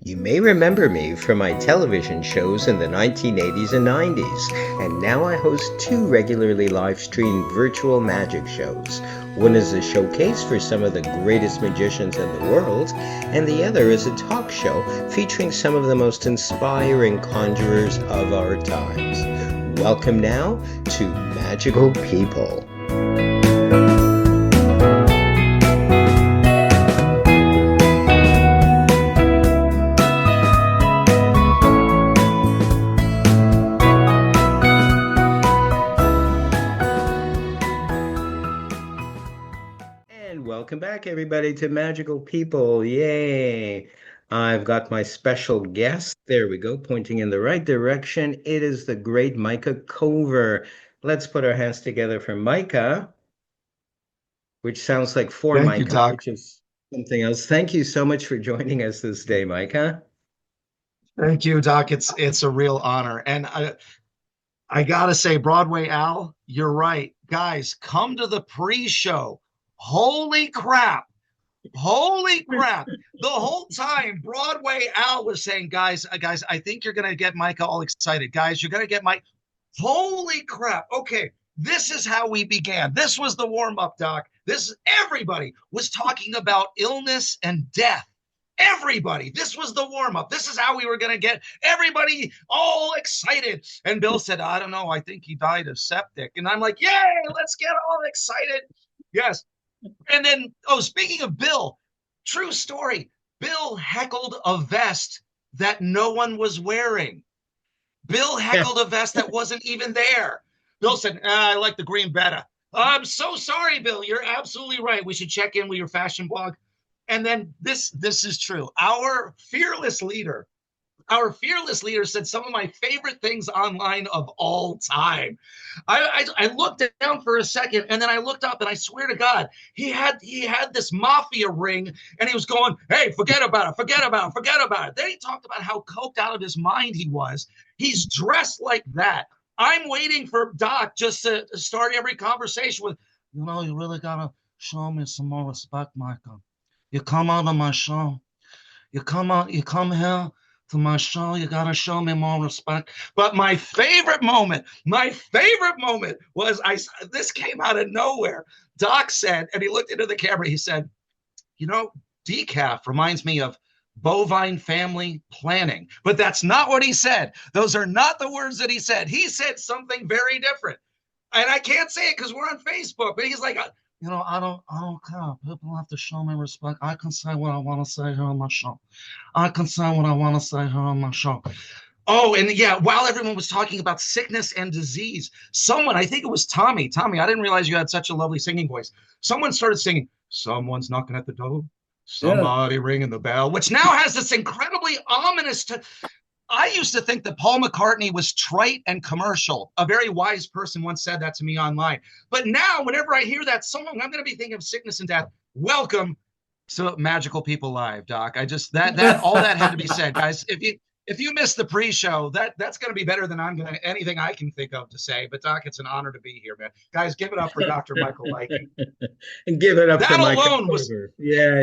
You may remember me from my television shows in the 1980s and 90s, and now I host two regularly live streamed virtual magic shows. One is a showcase for some of the greatest magicians in the world, and the other is a talk show featuring some of the most inspiring conjurers of our times. Welcome now to Magical People. And welcome back, everybody, to Magical People. Yay! I've got my special guest. There we go, pointing in the right direction. It is the great Micah Cover. Let's put our hands together for Micah, which sounds like for Thank you, Micah, Doc. which is something else. Thank you so much for joining us this day, Micah. Thank you, Doc. It's a real honor. And I gotta say, Broadway Al, you're right. Guys, come to the pre-show. Holy crap. Holy crap. The whole time, Broadway Al was saying, guys, I think you're gonna get Micah all excited. Guys, you're gonna get Mike. Holy crap. Okay. This is how we began. This was the warm-up, Doc. This everybody was talking about illness and death. Everybody. This was the warm up. This is how we were going to get everybody all excited. And Bill said, I don't know. I think he died of septic. And I'm like, yay, let's get all excited. Yes. And then, oh, speaking of Bill, true story. Bill heckled a vest that no one was wearing. Bill heckled a vest that wasn't even there. Bill said, I like the green better. I'm so sorry, Bill. You're absolutely right. We should check in with your fashion blog. And then this is true. Our fearless leader said some of my favorite things online of all time. I looked down for a second and then I looked up and I swear to God, he had this mafia ring and he was going, hey, forget about it. Then he talked about how coked out of his mind he was. He's dressed like that. I'm waiting for Doc just to start every conversation with, you really gotta show me some more respect, Michael. You come out of my show. You come here to my show. You gotta show me more respect. But my favorite moment was this came out of nowhere. Doc said, and he looked into the camera, he said, decaf reminds me of bovine family planning. But that's not what he said. Those are not the words that he said. He said something very different. And I can't say it because we're on Facebook, but he's like, I don't care. People have to show me respect. I can say what I want to say here on my show. I can say what I want to say here on my show. Oh, and yeah, while everyone was talking about sickness and disease, someone, I think it was Tommy, I didn't realize you had such a lovely singing voice. Someone started singing, someone's knocking at the door, Yeah. somebody ringing the bell, which now has this incredibly ominous I used to think that Paul McCartney was trite and commercial. A very wise person once said that to me online. But now, whenever I hear that song, I'm going to be thinking of sickness and death. Welcome to Magical People Live, Doc. I just that all that had to be said, guys. If you missed the pre-show, that's going to be better than anything I can think of to say. But Doc, it's an honor to be here, man. Guys, give it up for Dr. Michael Likey. And give it up That for Micah alone was Cover. Yeah.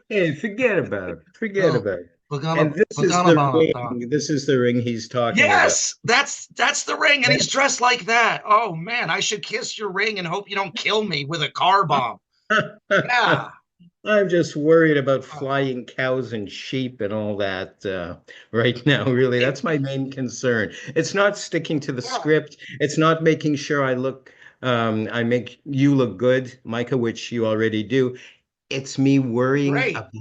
Hey, forget about it. Forget oh, about it. forgot, And this is forgot the about it, Doc. ring. This is the ring he's talking about. Yes, that's the ring, and he's dressed like that. Oh man, I should kiss your ring and hope you don't kill me with a car bomb. Yeah. I'm just worried about flying cows and sheep and all that right now. Really, that's my main concern. It's not sticking to the Yeah, script. It's not making sure I make you look good, Micah, which you already do. It's me worrying great. about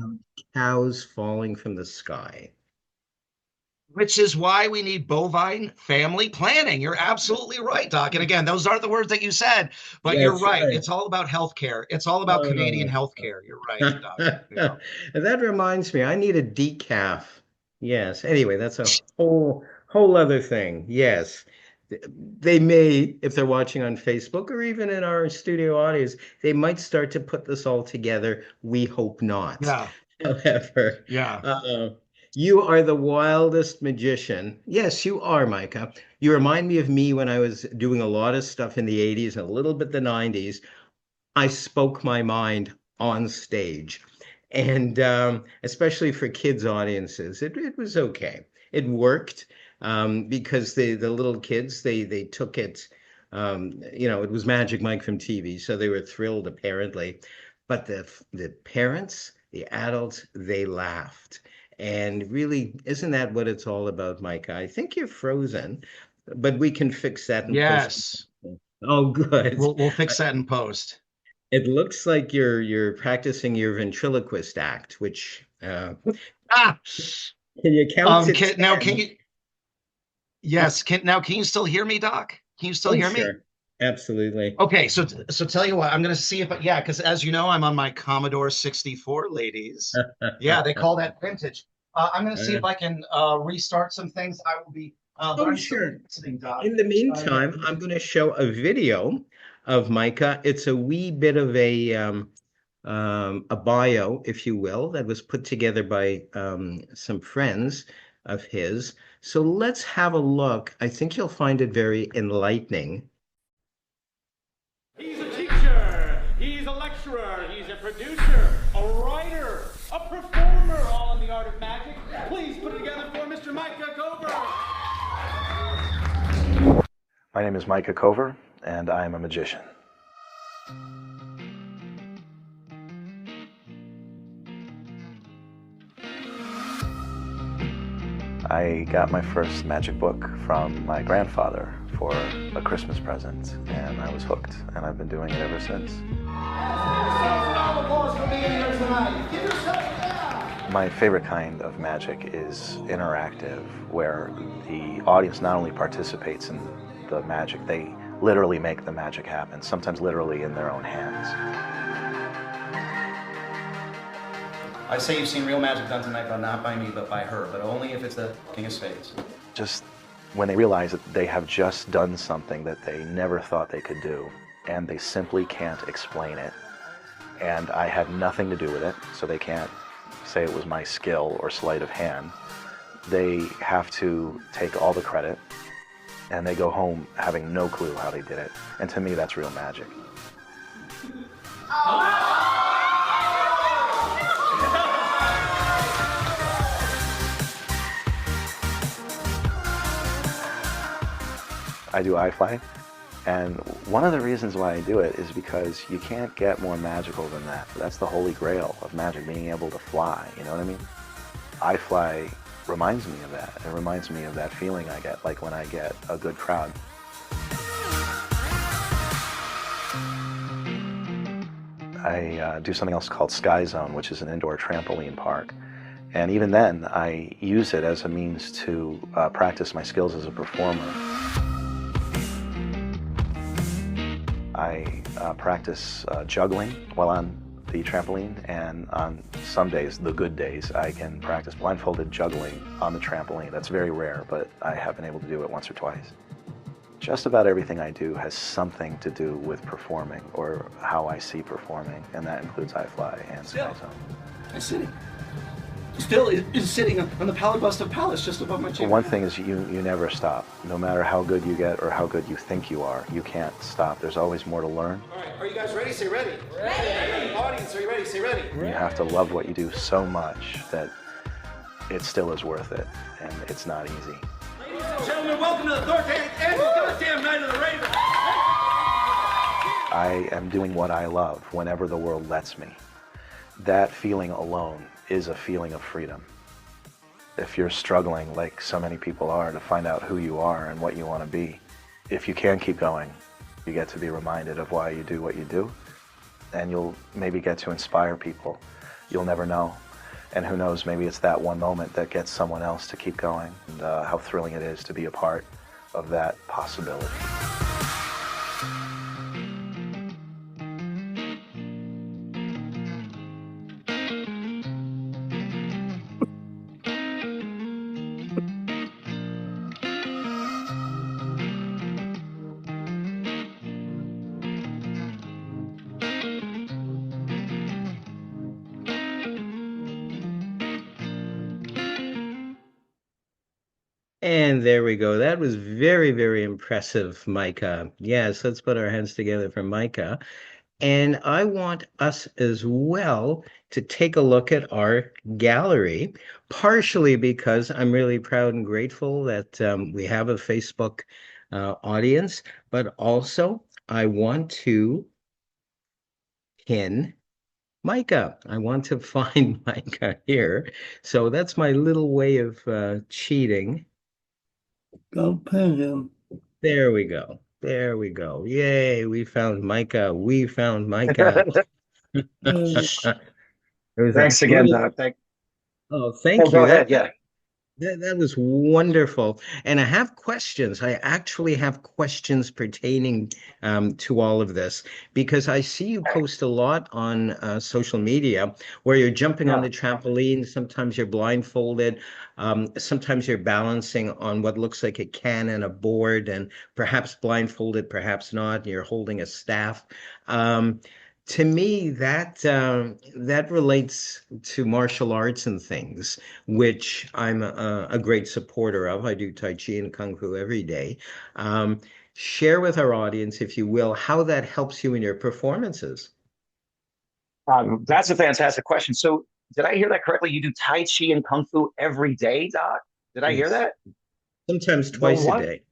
cows falling from the sky. Which is why we need bovine family planning. You're absolutely right, Doc. And again, those aren't the words that you said, but you're That's right. right. It's all about healthcare. It's all about Canadian Uh, healthcare. You're right, Doc. Yeah. And that reminds me, I need a decaf. Yes. Anyway, that's a whole other thing. Yes. They may, if they're watching on Facebook or even in our studio audience, they might start to put this all together. We hope not. Yeah. However, Yeah. uh, you are the wildest magician. Yes, you are, Micah. You remind me of me when I was doing a lot of stuff in the 80s and a little bit the 90s. I spoke my mind on stage. And especially for kids audiences, it was okay. It worked because the little kids they took it. It was Magic Mike from TV, so they were thrilled apparently. But the parents, the adults, they laughed. And really, isn't that what it's all about, Micah? I think you're frozen, but we can fix that in post. Yes, Oh, good. we'll fix that in post. It looks like you're practicing your ventriloquist act, which Ah, can you count to now can 10? you? Yes, can you still hear me, Doc? Can you still Oh, hear me? sure. Absolutely. Okay, so tell you what, I'm gonna see if yeah, because as you know, I'm on my Commodore 64, ladies. Yeah, they call that vintage. I'm gonna see Uh, if I can restart some things. I will be, but oh, I'm still sure. listening, Doc. In the Yeah. meantime, I'm going to show a video of Micah. It's a wee bit of a bio, if you will, that was put together by some friends of his. So let's have a look. I think you'll find it very enlightening. He's a teacher, he's a lecturer, he's a producer, a writer, a performer, all in the art of magic. Please put it together for Mr. Micah Cover. My name is Micah Cover, and I am a magician. I got my first magic book from my grandfather for a Christmas present, and I was hooked, and I've been doing it ever since. My favorite kind of magic is interactive, where the audience not only participates in the magic, they literally make the magic happen, sometimes literally in their own hands. I say you've seen real magic done tonight, but not by me, but by her, but only if it's the King of Spades. Just when they realize that they have just done something that they never thought they could do, and they simply can't explain it, and I had nothing to do with it, so they can't say it was my skill or sleight of hand. They have to take all the credit, and they go home having no clue how they did it. And to me, that's real magic. I do iFly, and one of the reasons why I do it is because you can't get more magical than that. That's the holy grail of magic, being able to fly, you know what I mean? iFly reminds me of that. It reminds me of that feeling I get, like when I get a good crowd. I do something else called Sky Zone, which is an indoor trampoline park. And even then, I use it as a means to practice my skills as a performer. I practice juggling while on the trampoline, and on some days, the good days, I can practice blindfolded juggling on the trampoline. That's very rare, but I have been able to do it once or twice. Just about everything I do has something to do with performing, or how I see performing, and that includes iFly and Sky Zone. I'm sitting. Still is sitting on the pallid bust of Pallas just above my chamber. One thing is you never stop. No matter how good you get or how good you think you are, you can't stop. There's always more to learn. All right, are you guys ready? Say ready. Ready. Audience, are you ready? Say ready. You have to love what you do so much that it still is worth it, and it's not easy. Ladies and gentlemen, welcome to the 13th annual goddamn Night of the Raven. I am doing what I love whenever the world lets me. That feeling alone is a feeling of freedom. If you're struggling, like so many people are, to find out who you are and what you want to be, if you can keep going, you get to be reminded of why you do what you do, and you'll maybe get to inspire people. You'll never know. And who knows, maybe it's that one moment that gets someone else to keep going, and how thrilling it is to be a part of that possibility. And there we go. That was very, very impressive, Micah. Yes, let's put our hands together for Micah. And I want us as well to take a look at our gallery, partially because I'm really proud and grateful that we have a Facebook audience, but also I want to pin Micah. I want to find Micah here. So that's my little way of cheating. Go pin him. There we go. There we go. Yay, we found Micah. We found Micah. Uh, It was a Thanks again, little, Doc. oh, Oh, thank go you. ahead. Yeah. That was wonderful. And I have questions. I actually have questions pertaining to all of this because I see you post a lot on social media where you're jumping on Yeah. the trampoline. Sometimes you're blindfolded. Sometimes you're balancing on what looks like a can and a board, and perhaps blindfolded, perhaps not. And you're holding a staff. Um, to me, that relates to martial arts and things which I'm a great supporter of. I do Tai Chi and Kung Fu every day. Um, Share with our audience, if you will, how that helps you in your performances. That's a fantastic question. So, did I hear that correctly? You do Tai Chi and Kung Fu every day, Doc? Did I hear Yes, that? sometimes No twice a what? day.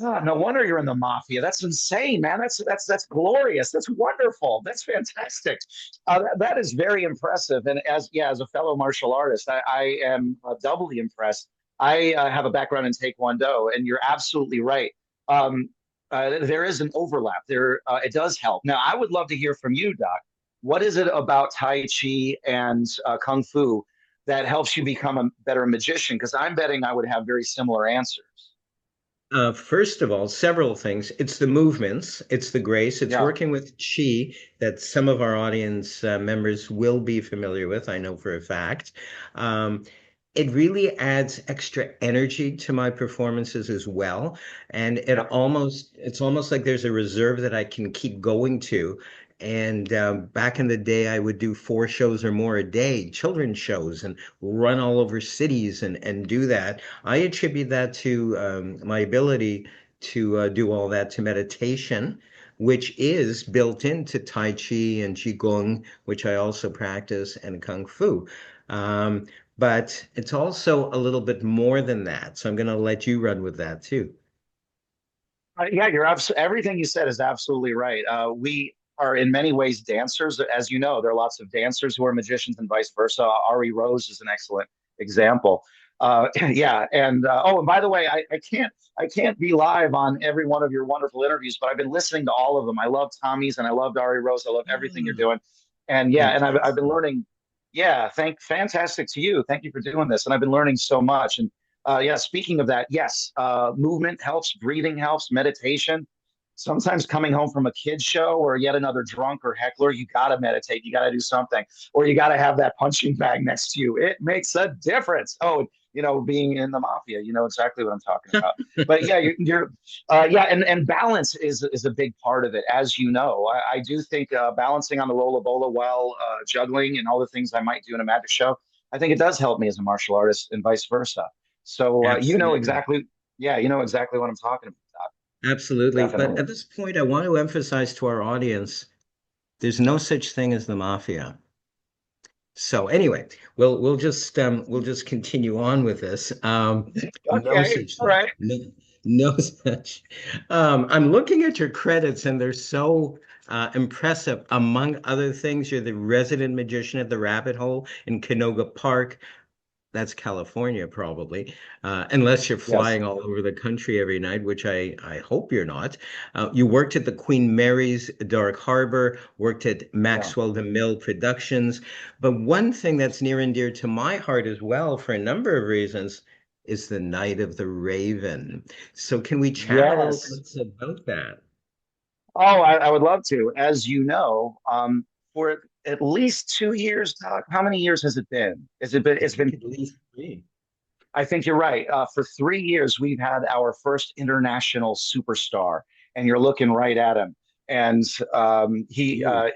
No wonder you're in the mafia. That's insane, man. That's glorious. That's wonderful. That's fantastic. That is very impressive. And as a fellow martial artist, I am doubly impressed. I have a background in Taekwondo, and you're absolutely right. Um, there is an overlap. It does help. Now, I would love to hear from you, Doc. What is it about Tai Chi and Kung Fu that helps you become a better magician? Because I'm betting I would have very similar answers. First of all, several things. It's the movements, it's the grace, it's Yeah. working with chi that some of our audience members will be familiar with, I know for a fact. Um, it really adds extra energy to my performances as well. And Yep. it's almost like there's a reserve that I can keep going to. And back in the day, I would do 4 shows or more a day, children's shows, and run all over cities and do that. I attribute that to my ability to do all that to meditation, which is built into Tai Chi and Qigong, which I also practice, and Kung Fu. Um, but it's also a little bit more than that. So I'm going to let you run with that too. Yeah, everything you said is absolutely right. We are in many ways dancers. As you know, there are lots of dancers who are magicians and vice versa. Ari Rose is an excellent example. Yeah, and oh, and by the way, I can't be live on every one of your wonderful interviews, but I've been listening to all of them. I love Tommy's and I loved Ari Rose. I love everything you're Ah, doing. And yeah, and I've been fantastic. learning. Yeah, fantastic to you. Thank you for doing this. And I've been learning so much. And yeah, speaking of that, yes, movement helps, breathing helps, meditation. Sometimes coming home from a kid's show or yet another drunk or heckler, you got to meditate. You got to do something, or you got to have that punching bag next to you. It makes a difference. Oh, being in the mafia, you know exactly what I'm talking about. But yeah, yeah, and balance is a big part of it, as you know. I do think balancing on the rolla bola while juggling and all the things I might do in a magic show, I think it does help me as a martial artist and vice versa. So Absolutely. yeah, you know exactly what I'm talking about. Absolutely. But Definitely. at this point, I want to emphasize to our audience, there's no such thing as the mafia. So anyway, we'll just continue on with this. No Okay, such all thing. right. No, no such. I'm looking at your credits and they're so impressive. Among other things, you're the resident magician at the Rabbit Hole in Canoga Park. That's California, probably, unless you're Yes. flying all over the country every night, which I hope you're not. You worked at the Queen Mary's Dark Harbor, worked at Yeah. Maxwell the Mill Productions. But one thing that's near and dear to my heart as well, for a number of reasons, is the Night of the Raven. So can we chat a little Yes. bit about that? Oh, I would love to. As you know, for at least 2 years, Doc, how many years has it been? I It's been, think at least three. I think you're right. For 3 years, we've had our first international superstar, and you're looking right at him. And he, You.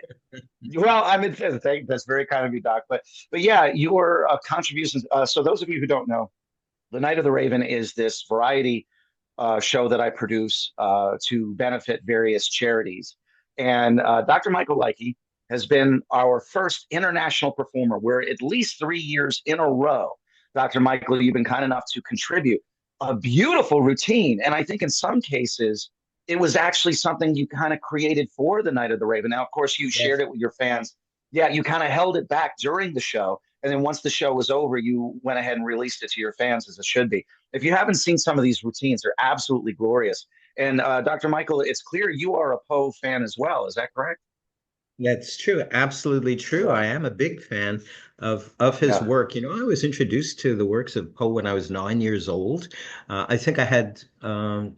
well, I mean, that's very kind of you, Doc. But yeah, your contributions. So those of you who don't know, The Night of the Raven is this variety show that I produce to benefit various charities. And Dr. Michael Leike has been our first international performer. We're at least 3 years in a row. Dr. Michael, you've been kind enough to contribute a beautiful routine. And I think in some cases, it was actually something you kind of created for the Night of the Raven. Now, of course, you Yes. shared it with your fans. Yeah, you kind of held it back during the show. And then once the show was over, you went ahead and released it to your fans as it should be. If you haven't seen some of these routines, they're absolutely glorious. And Dr. Michael, it's clear you are a Poe fan as well. Is that correct? That's true. Absolutely true. Yeah. I am a big fan of his Yeah. work. I was introduced to the works of Poe when I was 9 years old. I think I had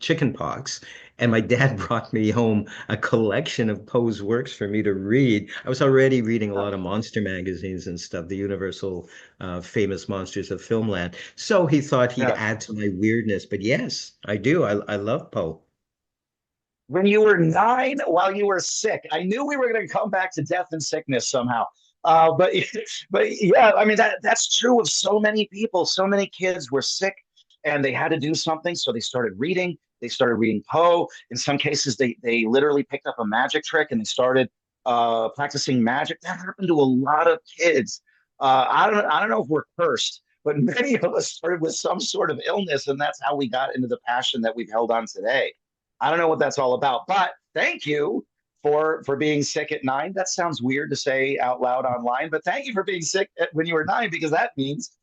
chicken pox, and my dad brought me home a collection of Poe's works for me to read. I was already reading a lot of monster magazines and stuff, the Universal famous monsters of Filmland. So he thought he'd Yeah. add to my weirdness. But yes, I do. I love Poe. When you were 9 while you were sick. I knew we were going to come back to death and sickness somehow. But but yeah, I mean that's true of so many people. So many kids were sick and they had to do something, so they started reading. They started reading Poe. In some cases, they literally picked up a magic trick and they started practicing magic. That happened to a lot of kids. I don't know if we're cursed, but many of us started with some sort of illness, and that's how we got into the passion that we've held on today. I don't know what that's all about, but thank you for being sick at 9. That sounds weird to say out loud online, but thank you for being sick when you were 9, because that means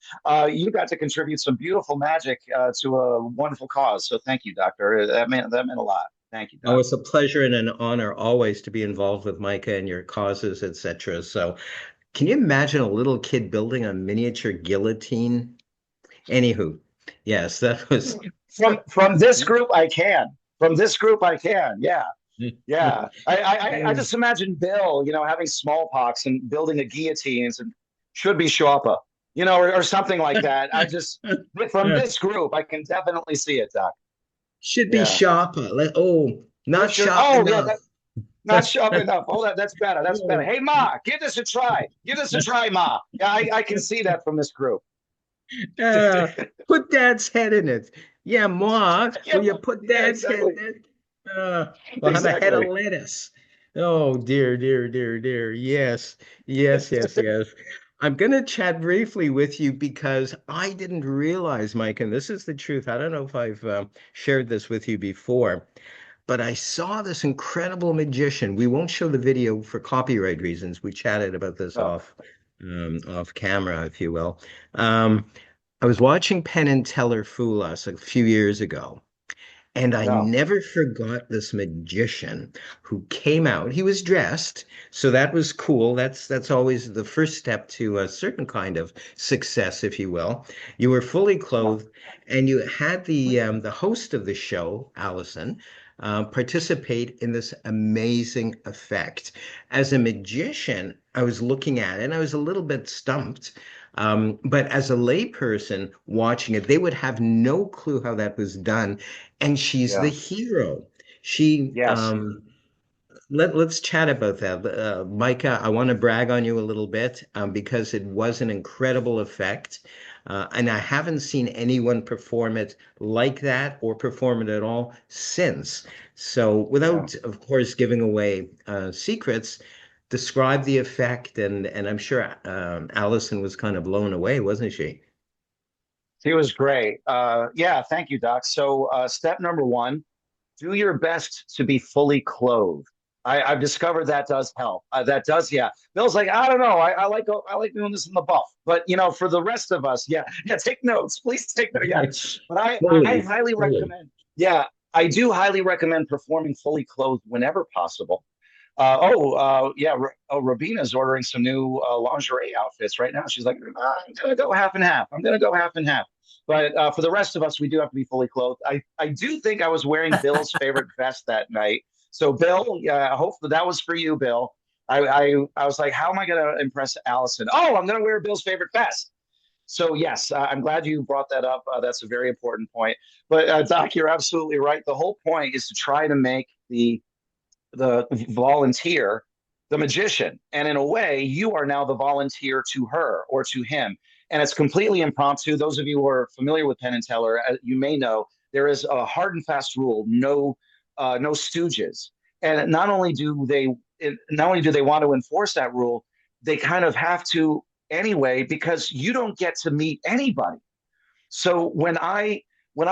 you got to contribute some beautiful magic to a wonderful cause. So thank you, Doctor. That meant a lot. Thank you, Oh, Doc. it's a pleasure and an honor always to be involved with Micah and your causes, etc. So, can you imagine a little kid building a miniature guillotine? Anywho, yes, that was. From this group, I can. From this group, I can. Yeah. Yeah, I just imagine Bill, having smallpox and building a guillotine and should be Shawpa, or something like that. From this group, I can definitely see it, Doc. Should be Yeah. sharper. Oh, not sharp Oh, yeah, enough. not sharp enough. Oh, that's better. That's better. Hey, Ma, give this a try. Give this a try, Ma. Yeah, I can see that from this group. Uh, put Dad's head in it. Yeah, Ma, Yeah, will you put yeah, Dad's head exactly. in it? We'll have a head of Exactly. lettuce. Oh, dear, dear, dear, dear. Yes, yes, yes, yes. I'm going to chat briefly with you because I didn't realize, Mike, and this is the truth. I don't know if I've shared this with you before, but I saw this incredible magician. We won't show the video for copyright reasons. We chatted about this Oh, off camera, if you will. Um, I was watching Penn and Teller fool us a few years ago, and I yeah, never forgot this magician who came out. He was dressed, so that was cool. That's always the first step to a certain kind of success, if you will. You were fully yeah, clothed, and you had the host of the show, Allison, participate in this amazing effect. As a magician, I was looking at it, and I was a little bit stumped. But as a layperson watching it, they would have no clue how that was done, and she's the yeah. hero. She Yes. let's chat about that. Micah, I want to brag on you a little bit because it was an incredible effect. And I haven't seen anyone perform it like that or perform it at all since. So, Yeah. without, of course, giving away secrets, describe the effect. And I'm sure Allison was kind of blown away, wasn't she? He was great. Yeah, thank you, Doc. So, step number one, do your best to be fully clothed. I've discovered that does help. That does, yeah. Bill's like, I don't know. I like doing this in the buff, but for the rest of us, yeah, yeah. Take notes, please take notes. Yeah, but I Fully, highly fully. recommend. Yeah, I do highly recommend performing fully clothed whenever possible. Yeah. Rabina's ordering some new lingerie outfits right now. She's like, I'm gonna go half and half. I'm gonna go half and half. But for the rest of us, we do have to be fully clothed. I do think I was wearing Bill's favorite vest that night. So Bill, yeah, hopefully that was for you, Bill. I was like, how am I gonna impress Allison? Oh, I'm gonna wear Bill's favorite vest. So yes, I'm glad you brought that up. That's a very important point. But Doc, you're absolutely right. The whole point is to try to make the volunteer the magician, and in a way you are now the volunteer to her or to him, and it's completely impromptu. Those of you who are familiar with Penn and Teller, you may know there is a hard and fast rule: no stooges. And not only do they want to enforce that rule, they kind of have to anyway because you don't get to meet anybody. So when I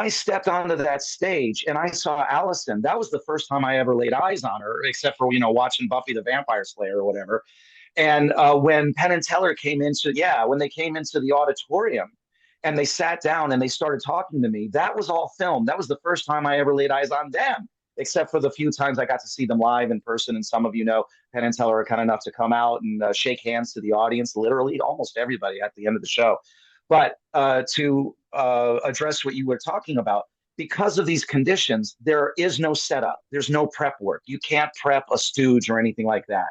stepped onto that stage and I saw Allison, that was the first time I ever laid eyes on her, except for watching Buffy the Vampire Slayer or whatever. And when Penn and Teller came into, when they came into the auditorium and they sat down and they started talking to me, that was all filmed. That was the first time I ever laid eyes on them, except for the few times I got to see them live in person. And some of Penn and Teller are kind enough to come out and shake hands to the audience, literally almost everybody at the end of the show. But to address what you were talking about, because of these conditions, there is no setup. There's no prep work. You can't prep a stooge or anything like that.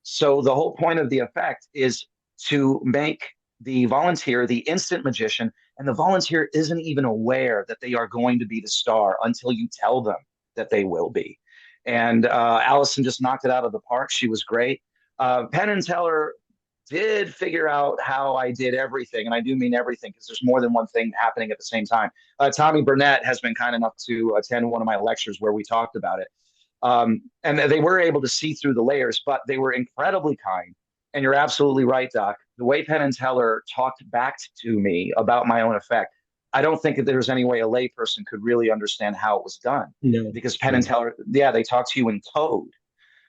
So the whole point of the effect is to make the volunteer the instant magician, and the volunteer isn't even aware that they are going to be the star until you tell them that they will be. And Allison just knocked it out of the park. She was great. Penn and Teller did figure out how I did everything, and I do mean everything because there's more than one thing happening at the same time. Tommy Burnett has been kind enough to attend one of my lectures where we talked about it. And they were able to see through the layers, but they were incredibly kind. And you're absolutely right, Doc. The way Penn and Teller talked back to me about my own effect, I don't think that there's any way a layperson could really understand how it was done. No. Because Penn and Teller, they talk to you in code.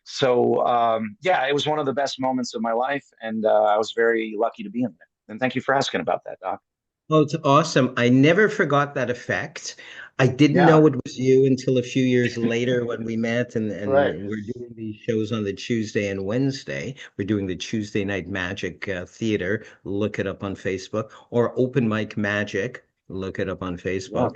So, it was one of the best moments of my life, and I was very lucky to be in it. And thank you for asking about that, Doc. Oh, it's awesome. I never forgot that effect. I didn't know it was you until a few years later when we met, and Right. we're doing these shows on the Tuesday and Wednesday. We're doing the Tuesday Night Magic Theater. Look it up on Facebook, or Open Mic Magic. Look it up on Facebook.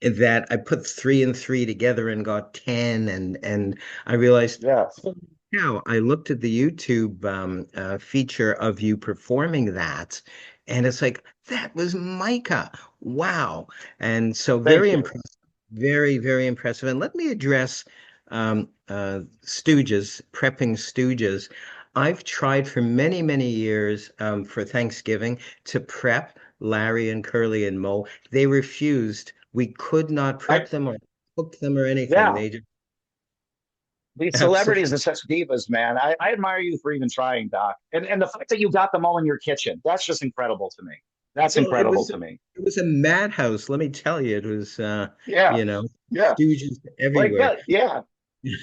That I put 3 and 3 together and got 10, and I realized, Yes. holy cow, I looked at the YouTube feature of you performing that, and it's like, that was Micah. Wow. And so Thank very you. impressive, very, very impressive. And let me address Stooges, prepping Stooges. I've tried for many, many years for Thanksgiving to prep Larry and Curly and Mo. They refused. We could not prep them or cook them or anything. Yeah. They just These absolutely. celebrities are such divas, man. I admire you for even trying, Doc. And the fact that you got them all in your kitchen, that's just incredible to me. That's Well, incredible to me. it was a madhouse. Let me tell you, it was Yeah. you know, Yeah. Stooges Like everywhere. that. Yeah.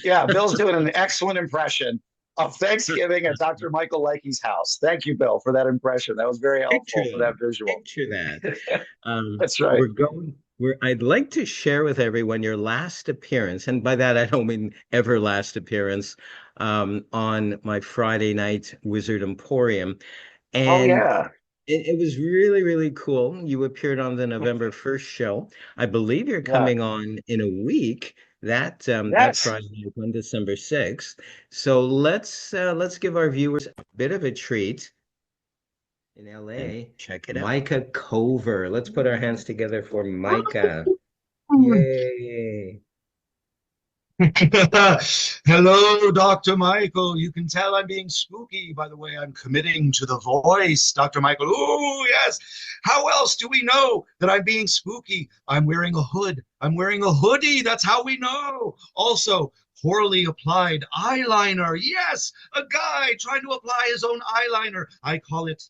Yeah. Bill's doing an excellent impression of Thanksgiving at Dr. Michael Likey's house. Thank you, Bill, for that impression. That was very Picture helpful for that that. visual. Picture that. That's right. We're going. I'd like to share with everyone your last appearance, and by that I don't mean ever last appearance, on my Friday night Wizard Emporium, Oh, and yeah. it was really, really cool. You appeared on the November 1st show. I believe you're Yeah. coming on in a week. That Yes. Friday night on December 6th. So let's give our viewers a bit of a treat in LA. Check it out. Micah Cover. Let's put our hands together for Micah. Yay. Hello, Dr. Michael. You can tell I'm being spooky by the way I'm committing to the voice, Dr. Michael. Oh, yes. How else do we know that I'm being spooky? I'm wearing a hood. I'm wearing a hoodie. That's how we know. Also, poorly applied eyeliner. Yes, a guy trying to apply his own eyeliner. I call it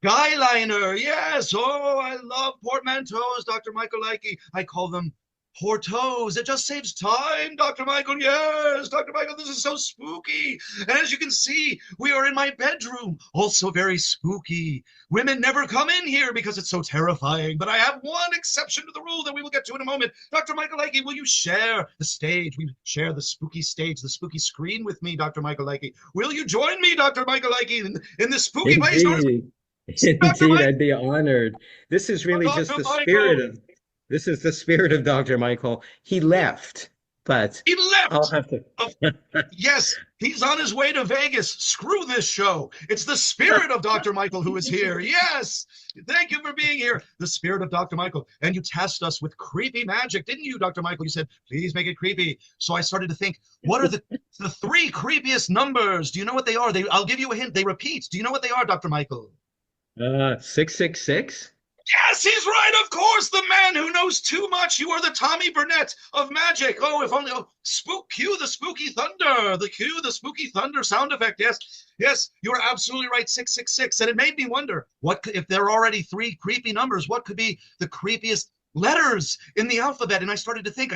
guyliner. Yes. Oh, I love portmanteaus, Dr. Michael Likey. I call them portos. It just saves time, Dr. Michael. Yes, Dr. Michael, this is so spooky. And as you can see, we are in my bedroom, also very spooky. Women never come in here because it's so terrifying. But I have one exception to the rule that we will get to in a moment. Dr. Michael Likey, will you share the stage? We share the spooky stage, the spooky screen with me, Dr. Michael Likey. Will you join me, Dr. Michael Likey, in this spooky place? Indeed. Indeed, I'd be honored. This is really just Dr. the spirit Michael. of This is the spirit of Dr. Michael. He left, but He I'll left. have to. Yes, he's on his way to Vegas. Screw this show. It's the spirit of Dr. Michael who is here. Yes. Thank you for being here. The spirit of Dr. Michael. And you tasked us with creepy magic, didn't you, Dr. Michael? You said, please make it creepy. So I started to think, what are the 3 creepiest numbers? Do you know what they are? I'll give you a hint. They repeat. Do you know what they are, Dr. Michael? 666. Yes, he's right. Of course, the man who knows too much. You are the Tommy Burnett of magic. Oh, if only cue the spooky thunder. Cue the spooky thunder sound effect. Yes, yes, you are absolutely right. 666, and it made me wonder what if there are already three creepy numbers. What could be the creepiest letters in the alphabet? And I started to think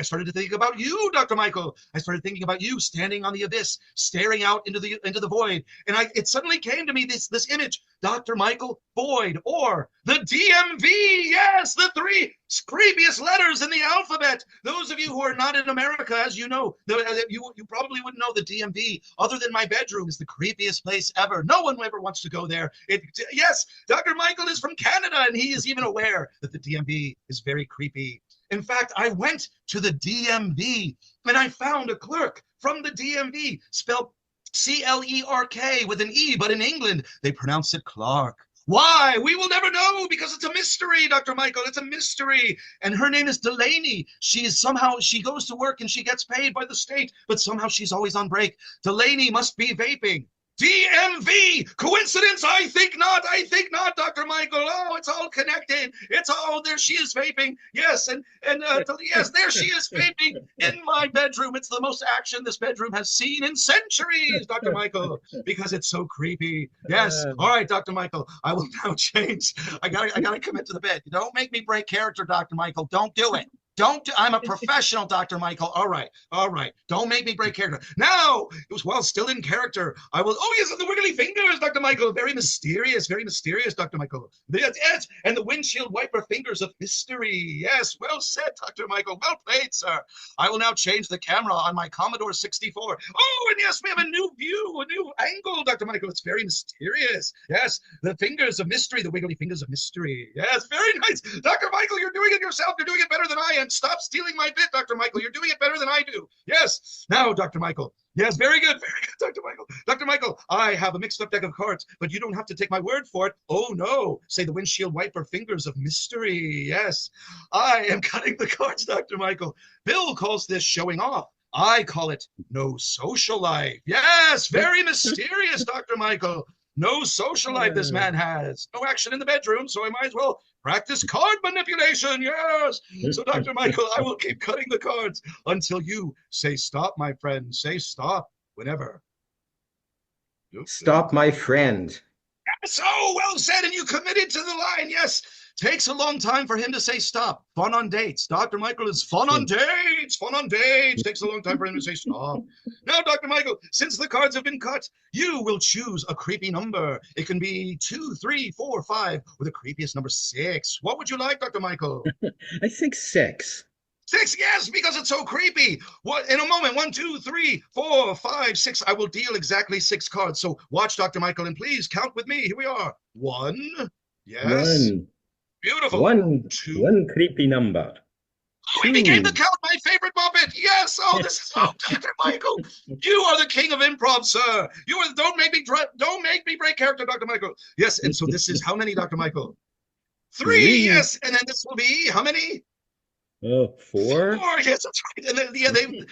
about you, Dr. Michael. I started thinking about you standing on the abyss, staring out into the void. And it suddenly came to me this image, Dr. Michael Void, or the DMV. Yes, the three creepiest letters in the alphabet. Those of you who are not in America, as you know, you probably wouldn't know the DMV. Other than my bedroom, is the creepiest place ever. No one ever wants to go there. Yes, Dr. Michael is from Canada, and he is even aware that the DMV is very creepy. In fact, I went to the DMV, and I found a clerk from the DMV, spelled C-L-E-R-K with an E, but in England, they pronounce it Clark. Why? We will never know, because it's a mystery, Dr. Michael. It's a mystery. And her name is Delaney. She goes to work and she gets paid by the state, but somehow she's always on break. Delaney must be vaping. DMV! Coincidence? I think not. I think not, Dr. Michael. Oh, it's all connected. It's all there. She is vaping. Yes, yes, there she is vaping in my bedroom. It's the most action this bedroom has seen in centuries, Dr. Michael, because it's so creepy. Yes. All right, Dr. Michael. I will now change. I gotta commit to the bed. Don't make me break character, Dr. Michael. Don't do it. I'm a professional, Dr. Michael. All right. Don't make me break character. Now, while still in character, I will, oh yes, the wiggly fingers, Dr. Michael. Very mysterious, Dr. Michael. Yes, and the windshield wiper fingers of mystery. Yes, well said, Dr. Michael. Well played, sir. I will now change the camera on my Commodore 64. Oh, and yes, we have a new view, a new angle, Dr. Michael. It's very mysterious. Yes, the fingers of mystery, the wiggly fingers of mystery. Yes, very nice. Dr. Michael, you're doing it yourself. You're doing it better than I am. Stop stealing my bit, Dr. Michael. You're doing it better than I do. Yes. Now, Dr. Michael. Yes, very good, Dr. Michael. Dr. Michael, I have a mixed up deck of cards, but you don't have to take my word for it. Oh, no. Say the windshield wiper fingers of mystery. Yes. I am cutting the cards, Dr. Michael. Bill calls this showing off. I call it no social life. Yes, very mysterious, Dr. Michael. No social life this man has. No action in the bedroom, so I might as well practice card manipulation. Yes. So, Dr. Michael, I will keep cutting the cards until you say stop, my friend. Say stop whenever. Stop, my friend. Yes. Oh, well said. And you committed to the line. Yes. Takes a long time for him to say stop. Fun on dates. Dr. Michael is fun on dates. Fun on dates. Takes a long time for him to say stop. Now, Dr. Michael, since the cards have been cut, you will choose a creepy number. It can be 2, 3, 4, 5, or the creepiest number 6. What would you like, Dr. Michael? I think 6. 6, yes, because it's so creepy. What in a moment? 1, 2, 3, 4, 5, 6. I will deal exactly 6 cards. So watch, Dr. Michael, and please count with me. Here we are. 1. Yes. 1. Beautiful. One 2. one creepy number. Oh, he became the Count, my favorite Muppet. Yes. Oh, this is Dr. Michael. You are the king of improv, sir. You are. Don't make me break character, Dr. Michael. Yes. And so this is how many, Dr. Michael? 3. Yes. And then this will be how many? 4. 4. Yes, that's right. And then,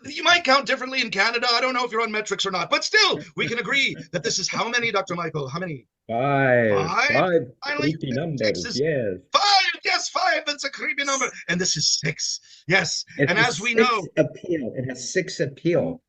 you might count differently in Canada. I don't know if you're on metrics or not, but still, we can agree that this is how many, Dr. Michael? How many? 5. 5. 5 creepy numbers. Yes. 5. Yes, 5. That's a creepy number. And this is 6. Yes. It and has as we 6 know, appeal. It has 6 appeal.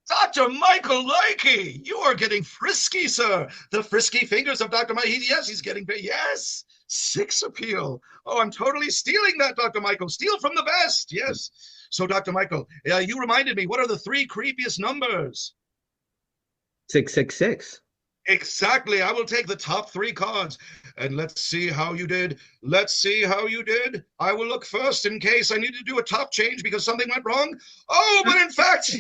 Dr. Michael Likey, you are getting frisky, sir. The frisky fingers of Dr. Michael. Yes, he's getting big. Yes. 6 appeal. Oh, I'm totally stealing that, Dr. Michael. Steal from the best. Yes. So, Dr. Michael, you reminded me, what are the 3 creepiest numbers? 666. Exactly. I will take the top 3 cards and let's see how you did. Let's see how you did. I will look first in case I need to do a top change because something went wrong. Oh, but in fact,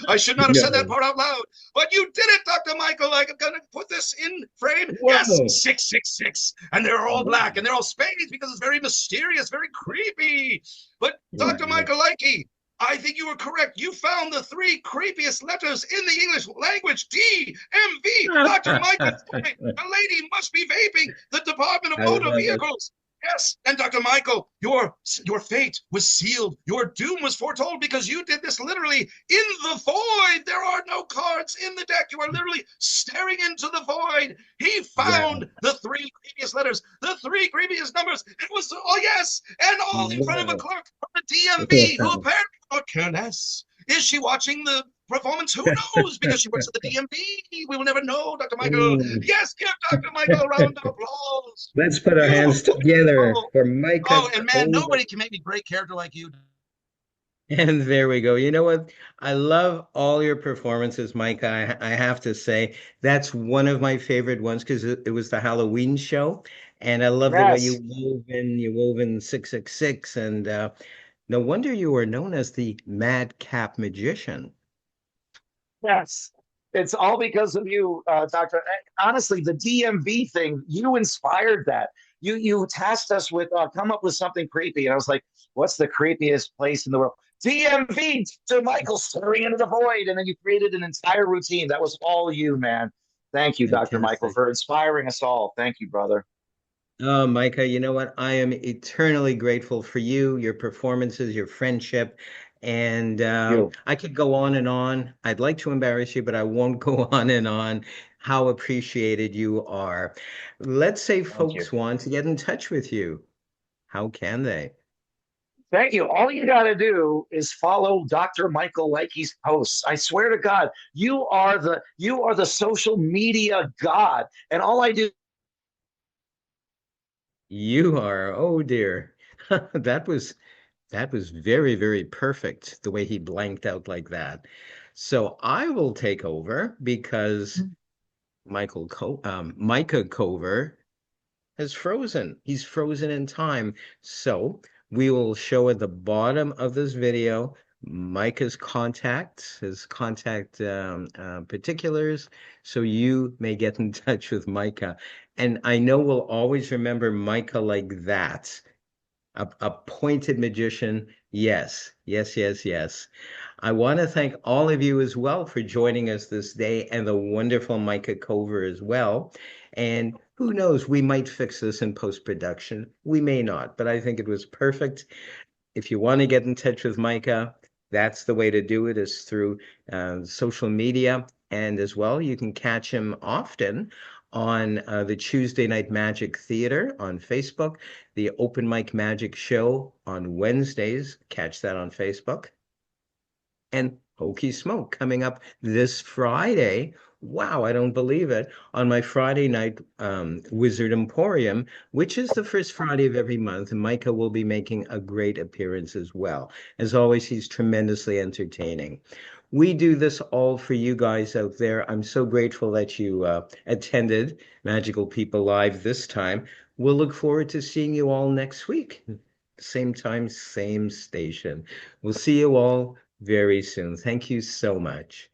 I should not have said that part out loud. But you did it, Dr. Michael. I'm going to put this in frame. Whoa. Yes, 666. And they're all black and they're all spades because it's very mysterious, very creepy. But Dr. Michael Likey, I think you were correct. You found the 3 creepiest letters in the English language. DMV. Dr. Michael, the lady must be vaping. The Department of Motor Vehicles. yes. And Dr. Michael, your fate was sealed. Your doom was foretold because you did this literally in the void. There are no cards in the deck. You are literally staring into the void. He found the three previous letters, the three previous numbers. It was, oh yes, and all in front of a clerk from the DMV who apparently thought, careless. Is she watching the performance? Who knows? Because she works at the DMV. We will never know, Dr. Michael. Yes, give Dr. Michael a round of applause. Let's put our hands together for Micah And man, Cover. nobody can make me break character like you. And there we go. You know what? I love all your performances, Micah. I have to say that's one of my favorite ones because it was the Halloween show, and I love the way Yes. you wove in 666, and no wonder you were known as the Madcap Magician. Yes. It's all because of you, Doctor. Honestly, the DMV thing, you inspired that. You tasked us with come up with something creepy, and I was like, "What's the creepiest place in the world?" DMV. To Michael staring into the void, and then you created an entire routine. That was all you, man. Thank you, Doctor Michael, Fantastic. for inspiring us all. Thank you, brother. Oh, Micah, you know what? I am eternally grateful for you, your performances, your friendship. And You. I could go on and on. I'd like to embarrass you, but I won't go on and on how appreciated you are. Let's say Thank you. folks want to get in touch with you. How can they? Thank you. All you got to do is follow Dr. Michael Likey's posts. I swear to God, you are the social media god. And all I do. You are, oh dear. That was very, very perfect the way he blanked out like that. So I will take over because Micah Cover has frozen. He's frozen in time. So we will show at the bottom of this video Micah's contacts, his contact particulars, so you may get in touch with Micah. And I know we'll always remember Micah like that. A pointed magician. Yes, yes, yes, yes. I want to thank all of you as well for joining us this day and the wonderful Micah Cover as well. And who knows, we might fix this in post-production. We may not, but I think it was perfect. If you want to get in touch with Micah, that's the way to do it is through social media. And as well, you can catch him often on the Tuesday Night Magic Theater on Facebook, the Open Mic Magic Show on Wednesdays. Catch that on Facebook. And Hokey Smoke coming up this Friday. Wow, I don't believe it. On my Friday night Wizard Emporium, which is the first Friday of every month. And Micah will be making a great appearance as well. As always, he's tremendously entertaining. We do this all for you guys out there. I'm so grateful that you attended Magical People Live this time. We'll look forward to seeing you all next week. Same time, same station. We'll see you all very soon. Thank you so much.